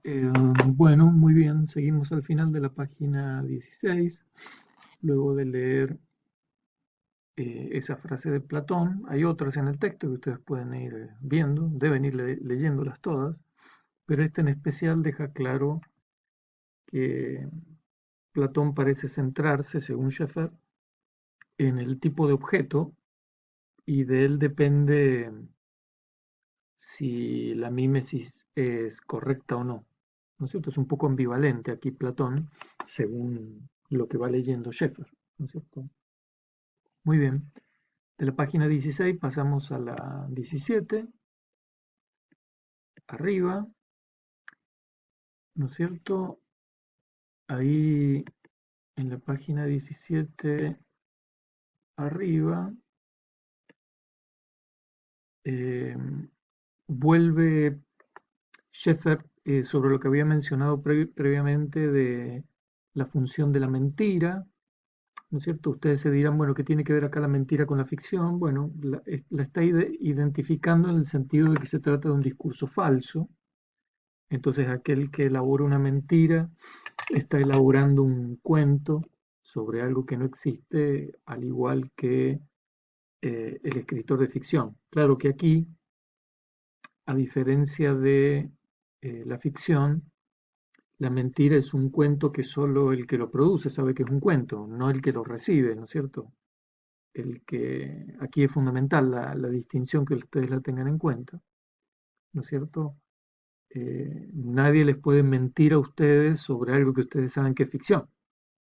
Bueno, muy bien, seguimos al final de la página 16. Luego de leer esa frase de Platón, hay otras en el texto que ustedes pueden ir viendo, deben ir leyéndolas todas, pero esta en especial deja claro que Platón parece centrarse, según Schaeffer, en el tipo de objeto y de él depende si la mímesis es correcta o no. ¿No es cierto? Es un poco ambivalente aquí Platón, según lo que va leyendo Schaeffer, ¿no es cierto? Muy bien. De la página 16 pasamos a la 17, arriba, ¿no es cierto? Ahí en la página 17, arriba, eh, vuelve Schaeffer sobre lo que había mencionado previamente de la función de la mentira, ¿no es cierto? Ustedes se dirán, bueno, ¿qué tiene que ver acá la mentira con la ficción? Bueno, la está identificando en el sentido de que se trata de un discurso falso. Entonces, aquel que elabora una mentira está elaborando un cuento sobre algo que no existe, al igual que el escritor de ficción. Claro que aquí, a diferencia de la ficción, la mentira es un cuento que solo el que lo produce sabe que es un cuento, no el que lo recibe, ¿no es cierto? El que aquí es fundamental la distinción que ustedes la tengan en cuenta, ¿no es cierto? Nadie les puede mentir a ustedes sobre algo que ustedes saben que es ficción,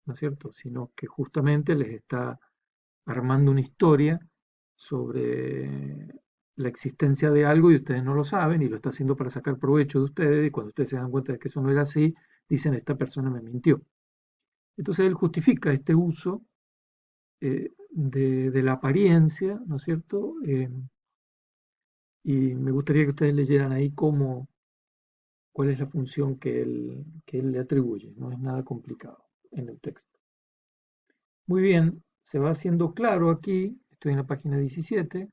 ¿no es cierto? Sino que justamente les está armando una historia sobre la existencia de algo y ustedes no lo saben y lo está haciendo para sacar provecho de ustedes y cuando ustedes se dan cuenta de que eso no era así, dicen, esta persona me mintió. Entonces él justifica este uso de la apariencia, ¿no es cierto? Y me gustaría que ustedes leyeran ahí cuál es la función que él le atribuye. No es nada complicado en el texto. Muy bien, se va haciendo claro aquí, estoy en la página 17,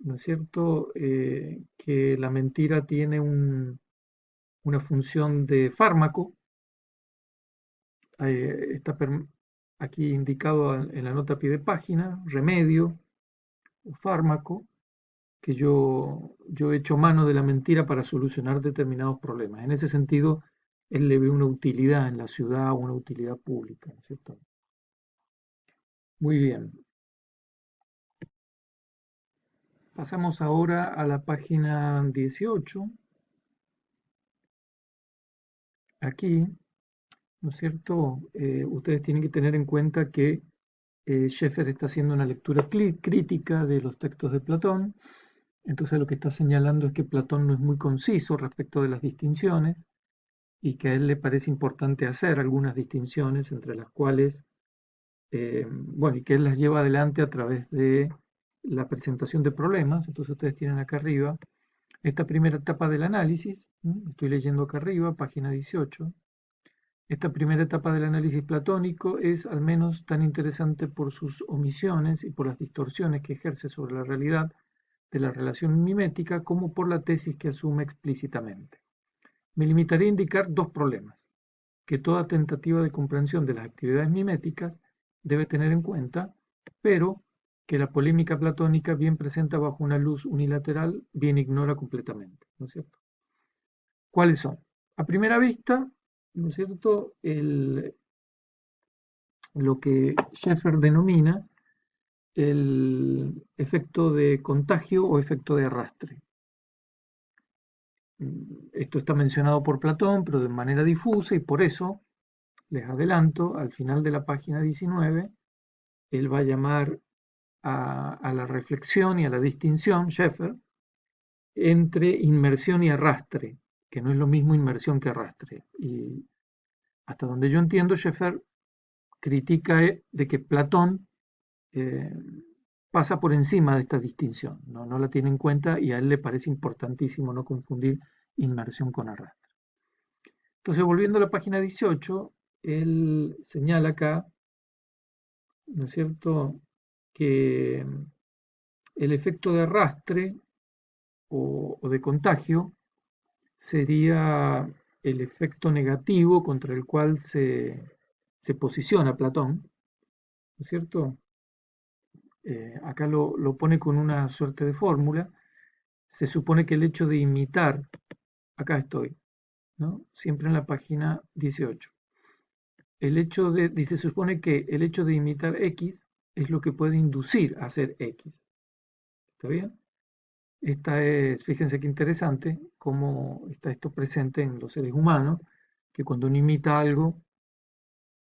¿no es cierto? Que la mentira tiene una función de fármaco. Está aquí indicado en la nota a pie de página, remedio o fármaco, que yo he hecho mano de la mentira para solucionar determinados problemas. En ese sentido, él le ve una utilidad en la ciudad, una utilidad pública, ¿no es cierto? Muy bien. Pasamos ahora a la página 18. Aquí, ¿no es cierto? Ustedes tienen que tener en cuenta que Schaeffer está haciendo una lectura crítica de los textos de Platón. Entonces lo que está señalando es que Platón no es muy conciso respecto de las distinciones y que a él le parece importante hacer algunas distinciones entre las cuales, bueno, y que él las lleva adelante a través de la presentación de problemas. Entonces ustedes tienen acá arriba esta primera etapa del análisis, estoy leyendo acá arriba, página 18. Esta primera etapa del análisis platónico es al menos tan interesante por sus omisiones y por las distorsiones que ejerce sobre la realidad de la relación mimética como por la tesis que asume explícitamente. Me limitaré a indicar dos problemas que toda tentativa de comprensión de las actividades miméticas debe tener en cuenta, pero que la polémica platónica bien presenta bajo una luz unilateral, bien ignora completamente, ¿no es cierto? ¿Cuáles son? A primera vista, ¿no es cierto? Lo que Schaeffer denomina el efecto de contagio o efecto de arrastre. Esto está mencionado por Platón, pero de manera difusa, y por eso, les adelanto, al final de la página 19, él va a llamar a la reflexión y a la distinción, Schaeffer, entre inmersión y arrastre, que no es lo mismo inmersión que arrastre. Y hasta donde yo entiendo, Schaeffer critica de que Platón eh, pasa por encima de esta distinción, no la tiene en cuenta y a él le parece importantísimo no confundir inmersión con arrastre. Entonces, volviendo a la página 18, él señala acá, ¿no es cierto?, que el efecto de arrastre o de contagio sería el efecto negativo contra el cual se posiciona Platón, ¿no es cierto? Acá lo pone con una suerte de fórmula. Se supone que el hecho de imitar, acá estoy, ¿no? Siempre en la página 18. Dice, se supone que el hecho de imitar X es lo que puede inducir a hacer X. ¿Está bien? Fíjense qué interesante cómo está esto presente en los seres humanos, que cuando uno imita algo,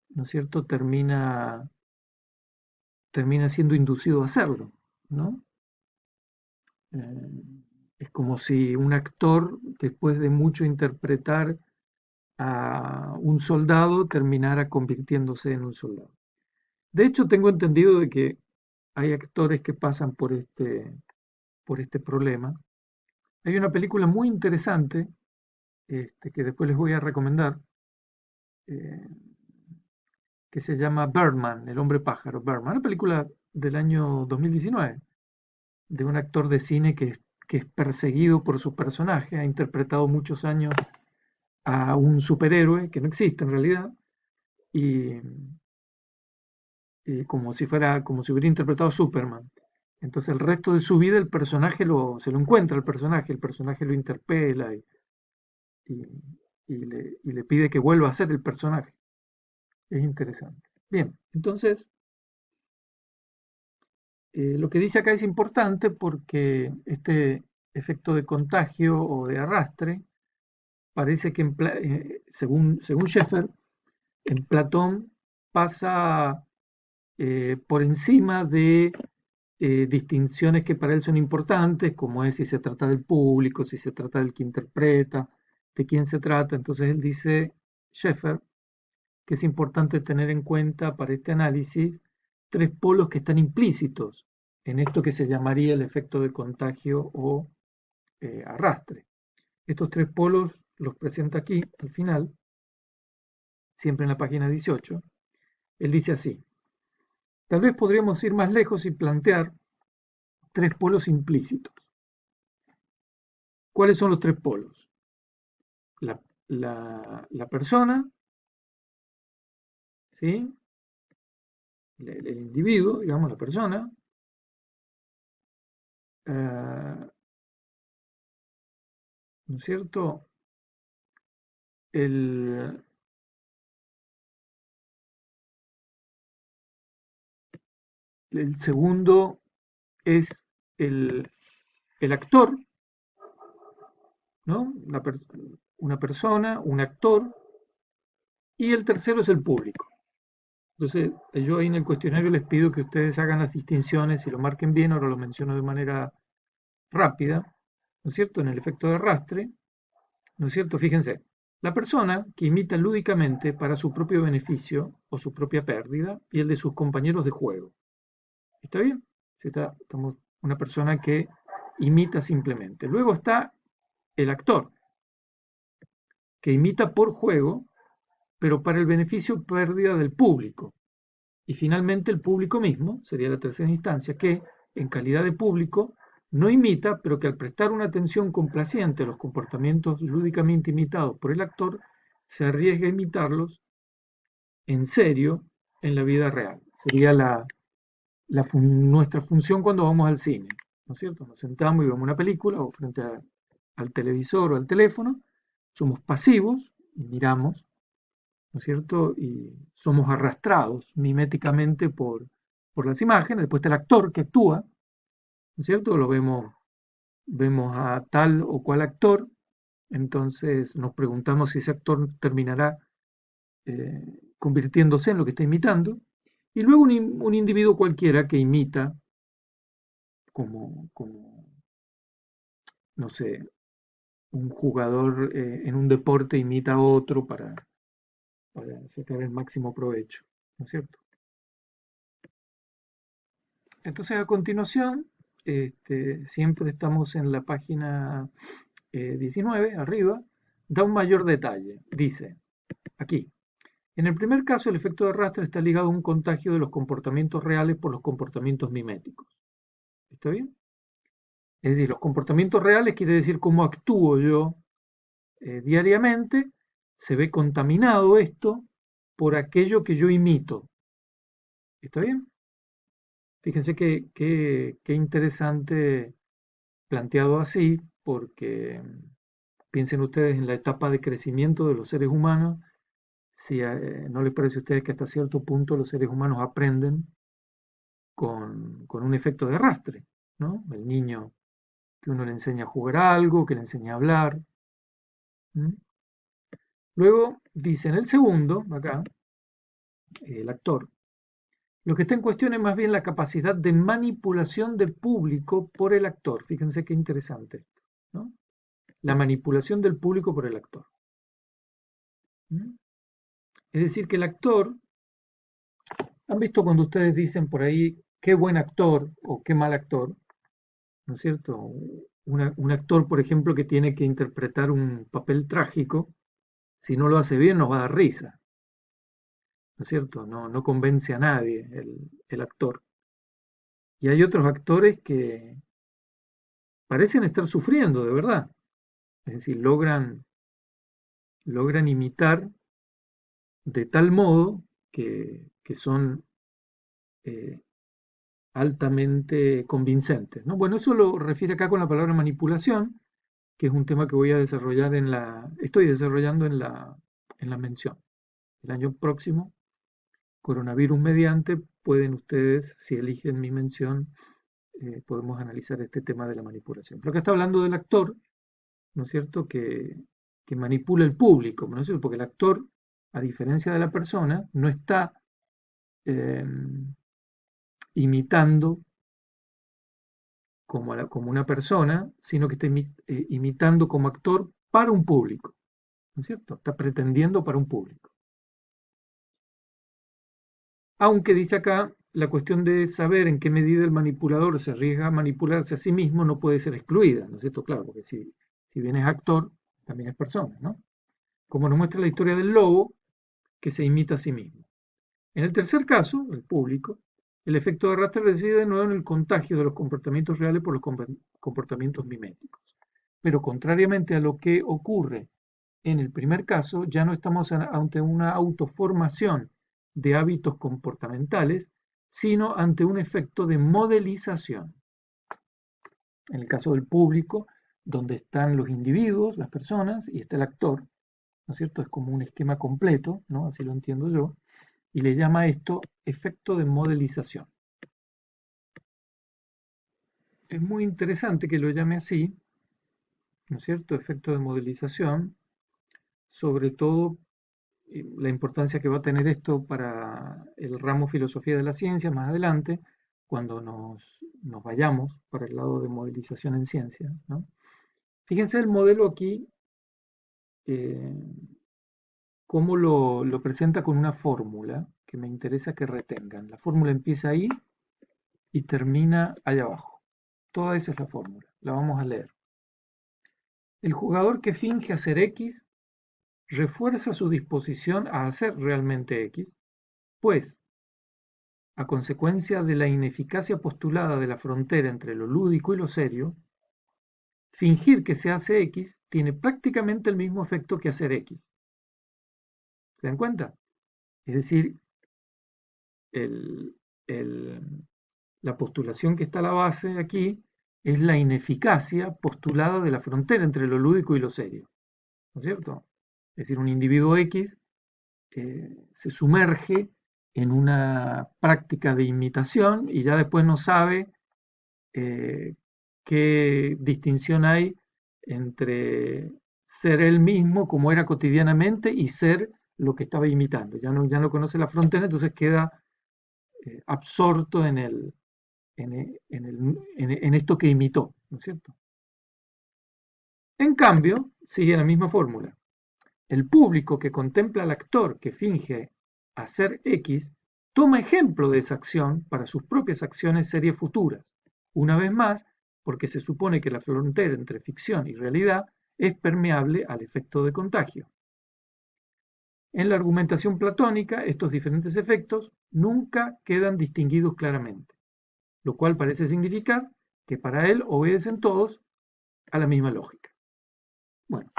¿no es cierto?, termina siendo inducido a hacerlo, ¿no? Eh, es como si un actor, después de mucho interpretar a un soldado, terminara convirtiéndose en un soldado. De hecho, tengo entendido de que hay actores que pasan por este problema. Hay una película muy interesante que después les voy a recomendar, eh, que se llama Birdman, El hombre pájaro, Birdman, una película del año 2019, de un actor de cine que es perseguido por su personaje, ha interpretado muchos años a un superhéroe que no existe en realidad, y, y como si hubiera interpretado a Superman. Entonces el resto de su vida el personaje se lo encuentra el personaje lo interpela y, y le pide que vuelva a ser el personaje. Es interesante. Bien, entonces lo que dice acá es importante porque este efecto de contagio o de arrastre parece que, según Schaeffer, en Platón pasa por encima de distinciones que para él son importantes, como es si se trata del público, si se trata del que interpreta, de quién se trata. Entonces él dice, Schaeffer, que es importante tener en cuenta para este análisis tres polos que están implícitos en esto que se llamaría el efecto de contagio o arrastre. Estos tres polos los presenta aquí al final, siempre en la página 18. Él dice así: tal vez podríamos ir más lejos y plantear tres polos implícitos. ¿Cuáles son los tres polos? La, la persona, ¿sí? El individuo, digamos, la persona, ¿no es cierto? El, el segundo es el, el actor, ¿no? Una persona, un actor, y el tercero es el público. Entonces, yo ahí en el cuestionario les pido que ustedes hagan las distinciones y lo marquen bien, ahora lo menciono de manera rápida, ¿no es cierto? En el efecto de arrastre, ¿no es cierto? Fíjense, la persona que imita lúdicamente para su propio beneficio o su propia pérdida y el de sus compañeros de juego. ¿Está bien? Estamos una persona que imita simplemente. Luego está el actor, que imita por juego, pero para el beneficio o pérdida del público. Y finalmente el público mismo, sería la tercera instancia, que en calidad de público no imita, pero que al prestar una atención complaciente a los comportamientos lúdicamente imitados por el actor, se arriesga a imitarlos en serio en la vida real. Sería nuestra función cuando vamos al cine, ¿no es cierto? Nos sentamos y vemos una película o frente al televisor o al teléfono, somos pasivos y miramos, ¿no es cierto? Y somos arrastrados miméticamente por las imágenes. Después está el actor que actúa, ¿no es cierto? Vemos a tal o cual actor, entonces nos preguntamos si ese actor terminará convirtiéndose en lo que está imitando. Y luego un individuo cualquiera que imita como no sé, un jugador en un deporte imita a otro para sacar el máximo provecho, ¿no es cierto? Entonces, a continuación, siempre estamos en la página 19, arriba, da un mayor detalle. Dice, aquí, en el primer caso, el efecto de arrastre está ligado a un contagio de los comportamientos reales por los comportamientos miméticos. ¿Está bien? Es decir, los comportamientos reales quiere decir cómo actúo yo diariamente, se ve contaminado esto por aquello que yo imito. ¿Está bien? Fíjense qué interesante planteado así, porque piensen ustedes en la etapa de crecimiento de los seres humanos. Si no les parece a ustedes que hasta cierto punto los seres humanos aprenden con un efecto de arrastre, ¿no? El niño que uno le enseña a jugar a algo, que le enseña a hablar. ¿Mm? Luego dice en el segundo, acá, el actor, lo que está en cuestión es más bien la capacidad de manipulación del público por el actor. Fíjense qué interesante esto, ¿no? La manipulación del público por el actor. ¿Mm? Es decir, que el actor, ¿han visto cuando ustedes dicen por ahí qué buen actor o qué mal actor? ¿No es cierto? Un actor, por ejemplo, que tiene que interpretar un papel trágico, si no lo hace bien nos va a dar risa, ¿no es cierto? No convence a nadie el actor. Y hay otros actores que parecen estar sufriendo de verdad, es decir, logran imitar de tal modo que son eh, altamente convincentes, ¿no? Bueno, eso lo refiere acá con la palabra manipulación, que es un tema que voy a desarrollar estoy desarrollando en la mención. El año próximo, coronavirus mediante, pueden ustedes, si eligen mi mención, podemos analizar este tema de la manipulación. Pero acá está hablando del actor, ¿no es cierto?, que manipula el público, ¿no es cierto? Porque el actor, a diferencia de la persona, no está eh, imitando como una persona, sino que está imitando como actor para un público, ¿no es cierto? Está pretendiendo para un público. Aunque dice acá, la cuestión de saber en qué medida el manipulador se arriesga a manipularse a sí mismo no puede ser excluida, ¿no es cierto? Claro, porque si bien es actor, también es persona, ¿no? Como nos muestra la historia del lobo, que se imita a sí mismo. En el tercer caso, el público, el efecto de arrastre reside de nuevo en el contagio de los comportamientos reales por los comportamientos miméticos. Pero contrariamente a lo que ocurre en el primer caso, ya no estamos ante una autoformación de hábitos comportamentales, sino ante un efecto de modelización. En el caso del público, donde están los individuos, las personas, y está el actor, ¿no es cierto? Es como un esquema completo, ¿no? Así lo entiendo yo, y le llama esto efecto de modelización. Es muy interesante que lo llame así, ¿no es cierto? Efecto de modelización, sobre todo la importancia que va a tener esto para el ramo filosofía de la ciencia más adelante, cuando nos vayamos para el lado de modelización en ciencia, ¿no? Fíjense el modelo aquí, eh, cómo lo presenta con una fórmula que me interesa que retengan. La fórmula empieza ahí y termina allá abajo. Toda esa es la fórmula. La vamos a leer. El jugador que finge hacer X refuerza su disposición a hacer realmente X, pues, a consecuencia de la ineficacia postulada de la frontera entre lo lúdico y lo serio, fingir que se hace X tiene prácticamente el mismo efecto que hacer X. ¿Se dan cuenta? Es decir, el, el, la postulación que está a la base aquí es la ineficacia postulada de la frontera entre lo lúdico y lo serio, ¿no es cierto? Es decir, un individuo X se sumerge en una práctica de imitación y ya después no sabe eh, qué distinción hay entre ser él mismo como era cotidianamente y ser lo que estaba imitando. Ya no conoce la frontera, entonces queda absorto en esto que imitó, ¿no es cierto? En cambio, sigue la misma fórmula. El público que contempla al actor que finge hacer X toma ejemplo de esa acción para sus propias acciones serias futuras. Una vez más, porque se supone que la frontera entre ficción y realidad es permeable al efecto de contagio. En la argumentación platónica, estos diferentes efectos nunca quedan distinguidos claramente, lo cual parece significar que para él obedecen todos a la misma lógica. Bueno,